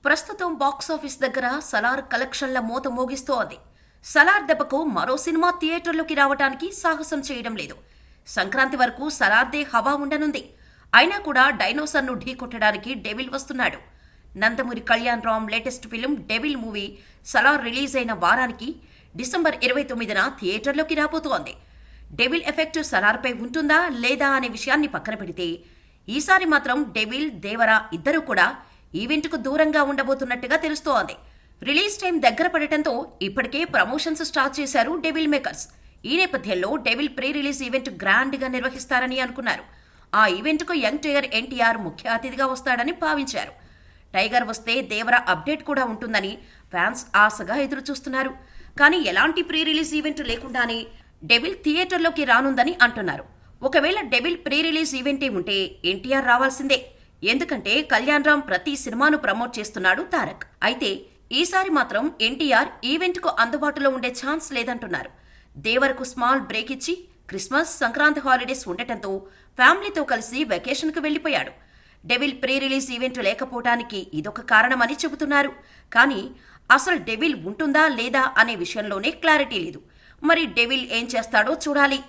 ప్రస్తుతం బాక్సాఫీస్ దగ్గర సలార్ కలెక్షన్ల మోత మోగిస్తోంది. సలార్ దెబ్బకు మరో సినిమా థియేటర్లోకి రావడానికి సాహసం చేయడం లేదు. సంక్రాంతి వరకు సలార్దే హవా ఉండనుంది. అయినా కూడా డైనోసార్ను ఢీకొట్టడానికి డెవిల్ వస్తున్నాడు. Nandamuri Kalyan Ram latest film devil movie Salaar release అయిన వారానికి డిసెంబర్ 29న థియేటర్లోకి రాబోతోంది. డెవిల్ ఎఫెక్ట్ సలార్పై ఉంటుందా లేదా అనే విషయాన్ని పక్కన పెడితే ఈసారి మాత్రం డెవిల్, దేవరా ఇద్దరూ కూడా ఈవెంట్కు దూరంగా ఉండబోతున్నట్టుగా తెలుస్తోంది. రిలీజ్ టైం దగ్గర పడటంతో ఇప్పటికే ప్రమోషన్స్ స్టార్ట్ చేశారు డెవిల్ మేకర్స్. ఈ నేపథ్యంలో డెవిల్ ప్రీ రిలీజ్ ఈవెంట్ గ్రాండ్గా నిర్వహిస్తారని అనుకున్నారు. ఆ ఈవెంట్కు యంగ్ టైగర్ ఎన్టీఆర్ ముఖ్య అతిథిగా వస్తాడని భావించారు. టైగర్ వస్తే దేవరా అప్డేట్ కూడా ఉంటుందని ఫ్యాన్స్ ఆశగా ఎదురుచూస్తున్నారు. కానీ ఎలాంటి ప్రీ రిలీజ్ ఈవెంట్ లేకుండానే డెవిల్ థియేటర్లోకి రానుందని అంటున్నారు. ఒకవేళ డెవిల్ ప్రీ రిలీజ్ ఈవెంటే ఉంటే ఎన్టీఆర్ రావాల్సిందే. ఎందుకంటే కళ్యాణ్ రామ్ ప్రతి సినిమాను ప్రమోట్ చేస్తున్నాడు తారక్. అయితే ఈసారి మాత్రం ఎన్టీఆర్ ఈవెంట్కు అందుబాటులో ఉండే ఛాన్స్ లేదంటున్నారు. దేవరకు స్మాల్ బ్రేక్ ఇచ్చి క్రిస్మస్, సంక్రాంతి హాలిడేస్ ఉండటంతో ఫ్యామిలీతో కలిసి వెకేషన్కు వెళ్లిపోయాడు. డెవిల్ ప్రీ రిలీజ్ ఈవెంట్ లేకపోవటానికి ఇదొక కారణమని చెబుతున్నారు. కానీ అసలు డెవిల్ ఉంటుందా లేదా అనే విషయంలోనే క్లారిటీ లేదు. మరి డెవిల్ ఏం చేస్తాడో చూడాలి.